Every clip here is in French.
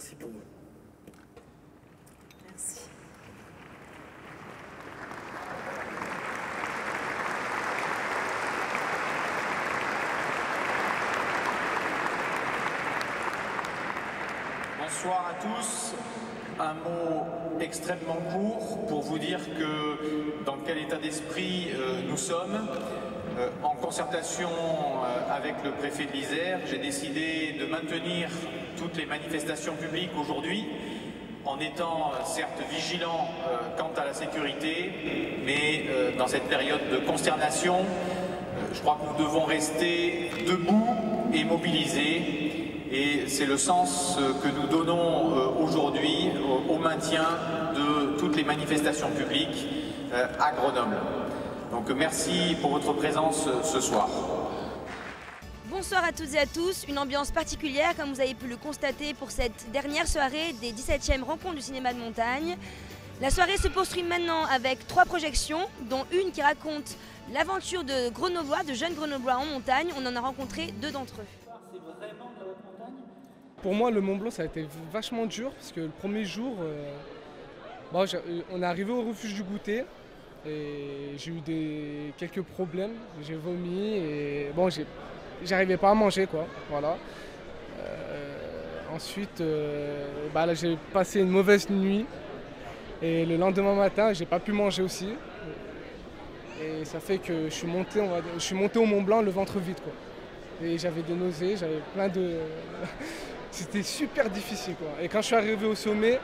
Merci pour vous. Merci. Bonsoir à tous. Un mot extrêmement court pour vous dire que dans quel état d'esprit nous sommes. En concertation avec le préfet de l'Isère, j'ai décidé de maintenir toutes les manifestations publiques aujourd'hui, en étant certes vigilant quant à la sécurité, mais dans cette période de consternation, je crois que nous devons rester debout et mobilisés. Et c'est le sens que nous donnons aujourd'hui au maintien de toutes les manifestations publiques à Grenoble. Donc merci pour votre présence ce soir. Bonsoir à toutes et à tous, une ambiance particulière comme vous avez pu le constater pour cette dernière soirée des 17e rencontres du cinéma de montagne. La soirée se poursuit maintenant avec 3 projections, dont une qui raconte l'aventure de Grenoblois, de jeunes Grenoblois en montagne. On en a rencontré 2 d'entre eux. Pour moi, le Mont Blanc, ça a été vachement dur parce que le premier jour, on est arrivé au refuge du goûter et j'ai eu quelques problèmes. J'ai vomi et bon, j'arrivais pas à manger, quoi. Voilà. Ensuite, là, j'ai passé une mauvaise nuit et le lendemain matin, j'ai pas pu manger aussi. Et ça fait que je suis monté au Mont Blanc le ventre vide, quoi. Et j'avais des nausées, j'avais plein de... C'était super difficile, quoi. Et quand je suis arrivé au sommet,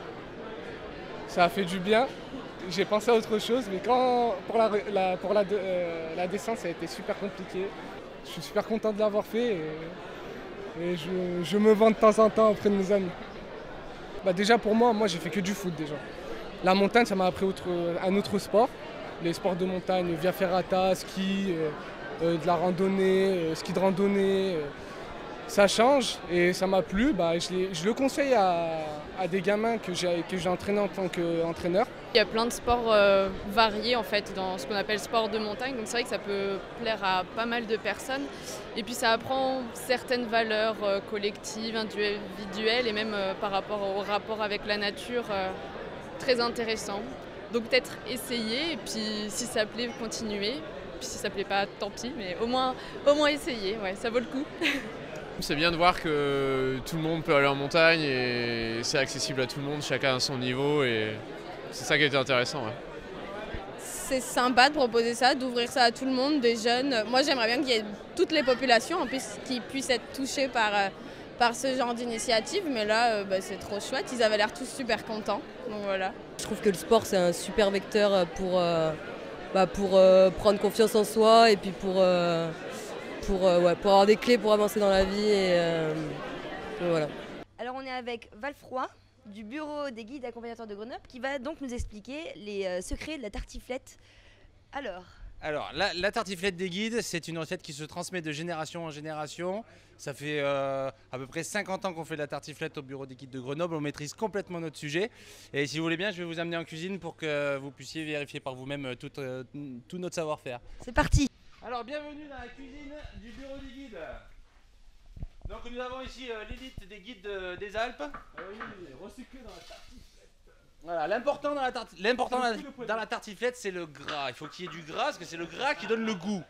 ça a fait du bien. J'ai pensé à autre chose, mais pour la descente, ça a été super compliqué. Je suis super content de l'avoir fait et je me vends de temps en temps auprès de mes amis. Déjà pour moi j'ai fait que du foot déjà. La montagne, ça m'a appris un autre sport. Les sports de montagne, via ferrata, ski, de la randonnée, ski de randonnée. Ça change et ça m'a plu. Je le conseille à des gamins que j'ai entraînés en tant qu'entraîneur. Il y a plein de sports variés en fait dans ce qu'on appelle sport de montagne, donc c'est vrai que ça peut plaire à pas mal de personnes. Et puis ça apprend certaines valeurs collectives, individuelles et même par rapport au rapport avec la nature, très intéressant. Donc peut-être essayer et puis si ça plaît, continuer. Puis si ça plaît pas, tant pis, mais au moins essayer, ouais, ça vaut le coup. C'est bien de voir que tout le monde peut aller en montagne et c'est accessible à tout le monde, chacun à son niveau et c'est ça qui a été intéressant. Ouais. C'est sympa de proposer ça, d'ouvrir ça à tout le monde, des jeunes. Moi j'aimerais bien qu'il y ait toutes les populations en plus qui puissent être touchées par ce genre d'initiative, mais là c'est trop chouette, ils avaient l'air tous super contents, donc voilà. Je trouve que le sport c'est un super vecteur pour prendre confiance en soi et puis pour avoir des clés pour avancer dans la vie et voilà. Alors on est avec Valfroy du bureau des guides accompagnateurs de Grenoble qui va donc nous expliquer les secrets de la tartiflette. Alors la tartiflette des guides, c'est une recette qui se transmet de génération en génération. Ça fait à peu près 50 ans qu'on fait de la tartiflette au bureau des guides de Grenoble. On maîtrise complètement notre sujet. Et si vous voulez bien, je vais vous amener en cuisine pour que vous puissiez vérifier par vous-même tout notre savoir-faire. C'est parti. Alors bienvenue dans la cuisine du bureau des guides. Donc nous avons ici l'élite des guides des Alpes. Oui, recyclé dans la tartiflette. Voilà, l'important dans la tartiflette, c'est le gras. Il faut qu'il y ait du gras parce que c'est le gras qui donne le goût.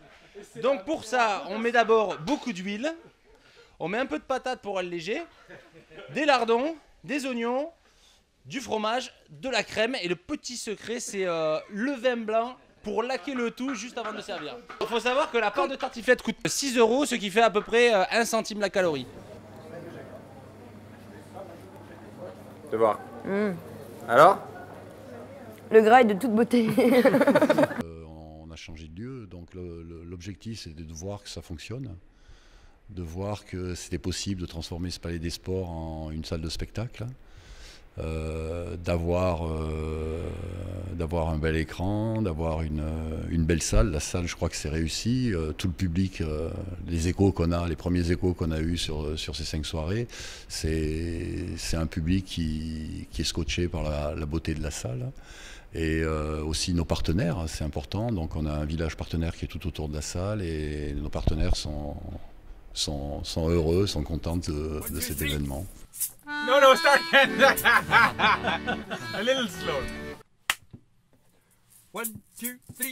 Donc pour ça, on met d'abord beaucoup d'huile. On met un peu de patate pour alléger, des lardons, des oignons, du fromage, de la crème. Et le petit secret, c'est le vin blanc pour laquer le tout juste avant de servir. Il faut savoir que la part de tartiflette coûte 6 €, ce qui fait à peu près 1 centime la calorie. Tu vois. Alors? Le gras est de toute beauté. On a changé de lieu, donc l'objectif c'est de voir que ça fonctionne, de voir que c'était possible de transformer ce palais des sports en une salle de spectacle, d'avoir un bel écran, d'avoir une belle salle. La salle, je crois que c'est réussi. Tout le public, les premiers échos qu'on a eus sur ces 5 soirées, c'est un public qui est scotché par la beauté de la salle. Et aussi nos partenaires, c'est important. Donc on a un village partenaire qui est tout autour de la salle et nos partenaires sont heureux, sont contents de cet événement. No, start again. A little slow. 1, 2, 3.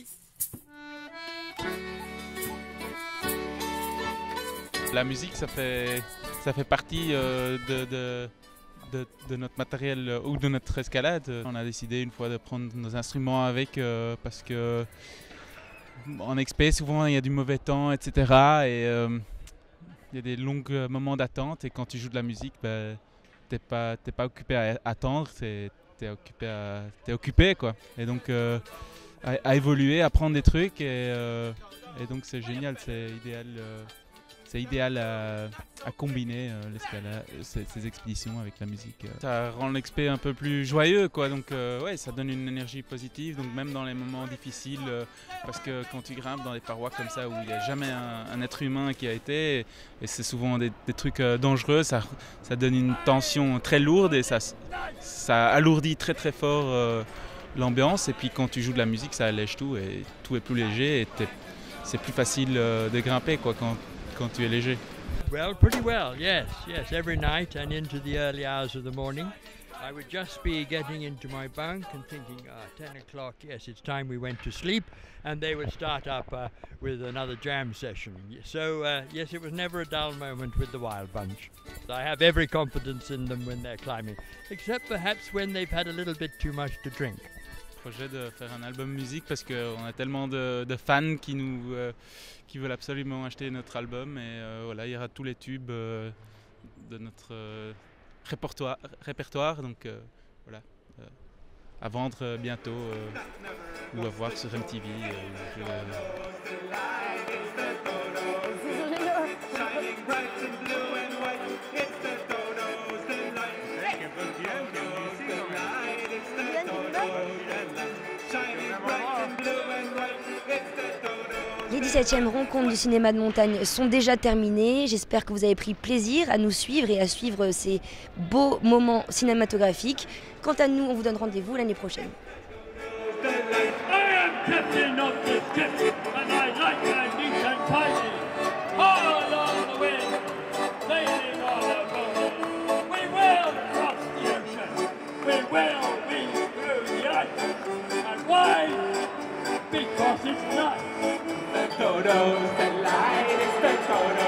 La musique, ça fait partie de notre matériel ou de notre escalade. On a décidé une fois de prendre nos instruments avec parce que en expé, souvent il y a du mauvais temps, etc. Et il y a des longs moments d'attente et quand tu joues de la musique, t'es pas occupé à attendre, t'es occupé quoi. Et donc à évoluer, à apprendre des trucs et donc c'est génial, c'est idéal à combiner ces expéditions avec la musique. Ça rend l'expé un peu plus joyeux, quoi. Donc ouais, ça donne une énergie positive. Donc même dans les moments difficiles, parce que quand tu grimpes dans des parois comme ça où il n'y a jamais un être humain qui a été, et c'est souvent des trucs dangereux, ça donne une tension très lourde et ça alourdit très très fort l'ambiance. Et puis quand tu joues de la musique, ça allège tout et tout est plus léger et c'est plus facile de grimper, quoi, quand tu es léger. Well, pretty well, yes. Every night and into the early hours of the morning, I would just be getting into my bunk and thinking, 10 o'clock, yes, it's time we went to sleep, and they would start up with another jam session. So, yes, it was never a dull moment with the Wild Bunch. I have every confidence in them when they're climbing, except perhaps when they've had a little bit too much to drink. Projet de faire un album musique parce qu'on a tellement de fans qui veulent absolument acheter notre album et voilà, il y aura tous les tubes de notre répertoire donc voilà, à vendre bientôt ou à voir sur MTV. Les 17e rencontres du cinéma de montagne sont déjà terminées. J'espère que vous avez pris plaisir à nous suivre et à suivre ces beaux moments cinématographiques. Quant à nous, on vous donne rendez-vous l'année prochaine. Because it's not the dodos that light, it's the dodos.